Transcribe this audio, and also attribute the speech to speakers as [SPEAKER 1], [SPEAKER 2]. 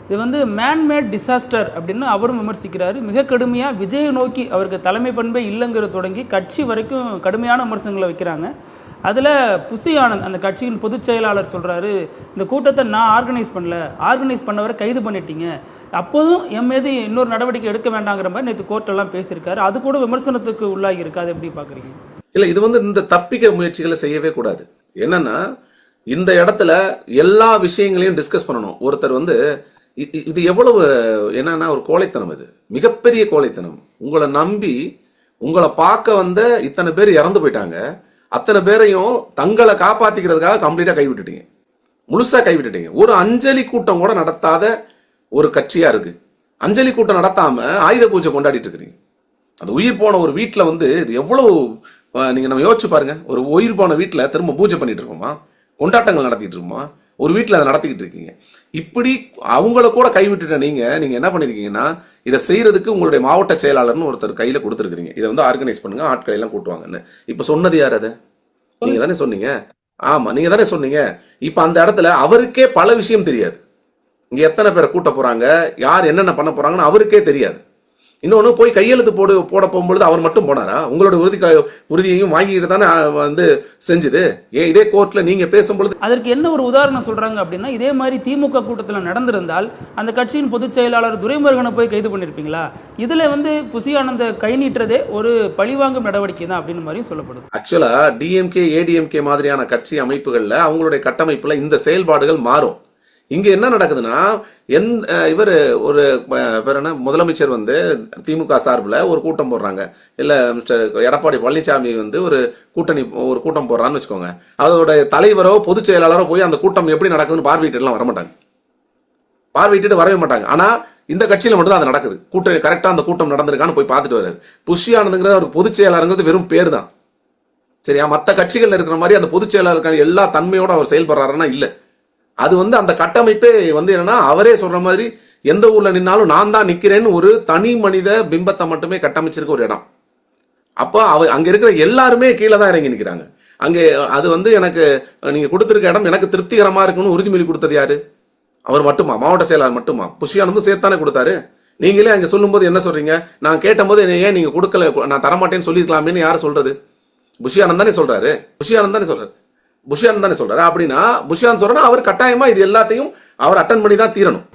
[SPEAKER 1] இது வந்து man-made disaster அப்படின்னு அவரும் விமர்சிக்கிறாரு. மிக கடுமையாக விஜயை நோக்கி அவருக்கு தலைமை பண்பே இல்லைங்கிறது தொடங்கி கட்சி வரைக்கும் கடுமையான விமர்சனங்களை வைக்கிறாங்க. அதில் புசி ஆனந்த் அந்த கட்சியின் பொதுச் செயலாளர் சொல்கிறாரு, இந்த கூட்டத்தை நான் ஆர்கனைஸ் பண்ணல, ஆர்கனைஸ் பண்ணவரை கைது பண்ணிட்டீங்க, அப்போதும் என் மீது இன்னொரு நடவடிக்கை எடுக்க வேண்டாங்கிற மாதிரி நேற்று கோர்ட்டெல்லாம் பேசியிருக்காரு. அது கூட விமர்சனத்துக்கு உள்ளாகி இருக்கு. அதை எப்படி பார்க்குறீங்க?
[SPEAKER 2] இல்லை, இது வந்து இந்த தப்பிக்கிற முயற்சிகளை செய்யவே கூடாது. என்னன்னா இந்த இடத்துல எல்லா விஷயங்களையும் டிஸ்கஸ் பண்ணணும். ஒருத்தர் வந்து இது எவ்வளவு என்னன்னா ஒரு கோழைத்தனம், இது மிகப்பெரிய கோழைத்தனம். உங்களை நம்பி உங்களை பார்க்க வந்த இத்தனை பேர் இறந்து போயிட்டாங்க, அத்தனை பேரையும் தங்களை காப்பாத்திக்கிறதுக்காக கம்ப்ளீட்டா கைவிட்டுட்டீங்க, முழுசா கைவிட்டுட்டீங்க. ஒரு அஞ்சலி கூட்டம் கூட நடத்தாத ஒரு கட்சியா இருக்கு. அஞ்சலி கூட்டம் நடத்தாம ஆயுத பூஜை கொண்டாடிட்டு இருக்கிறீங்க. அந்த உயிர் போன ஒரு வீட்டுல வந்து இது எவ்வளவு நீங்க நம்ம யோசிச்சு பாருங்க. ஒரு உயிர் போன வீட்டுல திரும்ப பூஜை பண்ணிட்டு இருக்கோமா, கொண்டாட்டங்கள் நடத்திட்டு இருக்கோமா, ஒரு வீட்டுல அதை நடத்திக்கிட்டு இருக்கீங்க. இப்படி அவங்கள கூட கைவிட்டுட்ட நீங்க என்ன பண்ணிருக்கீங்கன்னா, இதை செய்யறதுக்கு உங்களுடைய மாவட்ட செயலாளர்னு ஒருத்தர் கையில கொடுத்துருக்கீங்க. இதை வந்து ஆர்கனைஸ் பண்ணுங்க, ஆட்களை எல்லாம் கூட்டுவாங்கன்னு. இப்ப சொன்னது யார்? அதை நீங்க தானே சொன்னீங்க. ஆமா, நீங்க தானே சொன்னீங்க. இப்ப அந்த இடத்துல அவருக்கே பல விஷயம் தெரியாது. இங்க எத்தனை பேரை கூட்ட போறாங்க, யார் என்னென்ன பண்ண போறாங்கன்னு அவருக்கே தெரியாது. இன்னொன்னு, போய் கையெழுத்து போட போகும்பொழுது அவர் மட்டும் போனாரா? உங்களோட உறுதியையும் வாங்கிட்டு தானே வந்து செஞ்சது. ஏன் இதே கோர்ட்ல நீங்க பேசும்பொழுது
[SPEAKER 1] அதற்கு என்ன ஒரு உதாரணம் சொல்றாங்க அப்படின்னா, இதே மாதிரி திமுக கூட்டத்தில் நடந்திருந்தால் அந்த கட்சியின் பொதுச் செயலாளர் துரைமுருகனை போய் கைது பண்ணிருப்பீங்களா? இதுல வந்து புசி ஆனந்த கை நீட்டுறதே ஒரு பழிவாங்கும் நடவடிக்கை தான் அப்படின்னு மாதிரியும் சொல்லப்படுது.
[SPEAKER 2] ஆக்சுவலா டிஎம்கே ஏடிஎம்கே மாதிரியான கட்சி அமைப்புகள்ல அவங்களுடைய கட்டமைப்புல இந்த செயல்பாடுகள் மாறும். இங்க என்ன நடக்குதுன்னா, இவர் ஒரு முதலமைச்சர் வந்து திமுக சார்பில் ஒரு கூட்டம் போடுறாங்க, இல்ல மிஸ்டர் எடப்பாடி பழனிசாமி வந்து ஒரு கூட்டம் போடுறான்னு வச்சுக்கோங்க. அதோட தலைவரோ பொதுச் செயலாளரோ போய் அந்த கூட்டம் எப்படி நடக்குதுன்னு பார்வையிட்டு எல்லாம் வரமாட்டாங்க, பார்வையிட்டு வரவே மாட்டாங்க. ஆனா இந்த கட்சியில மட்டும் தான் அது நடக்குது. கூட்டம் கரெக்டா அந்த கூட்டம் நடந்திருக்கான்னு போய் பார்த்துட்டு வர்றாரு. புஷி ஆனந்துங்கிற ஒரு பொதுச் செயலாளருங்கிறது வெறும் பேர் தான், சரியா? மற்ற கட்சிகள் இருக்கிற மாதிரி அந்த பொதுச் செயலாளருக்கான எல்லா தன்மையோட அவர் செயல்படுறாருன்னா இல்ல. அது வந்து அந்த கட்டமைப்பே வந்து என்னன்னா, அவரே சொல்ற மாதிரி எந்த ஊர்ல நின்னாலும் நான் தான் நிக்கிறேன்னு ஒரு தனி மனித பிம்பத்தை மட்டுமே கட்டமைச்சிருக்க ஒரு இடம். அப்ப அங்க இருக்கிற எல்லாருமே கீழே தான் இறங்கி நிக்கிறாங்க. அங்கே அது வந்து எனக்கு நீங்க கொடுத்திருக்க இடம் எனக்கு திருப்திகரமா இருக்குன்னு உறுதிமொழி கொடுத்தது யாரு? அவர் மட்டுமா? மாவட்ட செயலாளர் மட்டுமா? புஷியானந்தும் சேர்த்தானே கொடுத்தாரு. நீங்களே அங்க சொல்லும் போது என்ன சொல்றீங்க? நான் கேட்ட போது ஏன் நீங்க கொடுக்கல, நான் தரமாட்டேன்னு சொல்லிருக்கலாமேன்னு யாரு சொல்றது? புஷியானந்த் தானே சொல்றாரு. புஷியானந்த் தானே சொல்றாரு. அப்படின்னா புஷியானந்த் சொல்றா அவர் கட்டாயமா இது எல்லாத்தையும் அவர் அட்டன் பண்ணி தான் தீரணும்.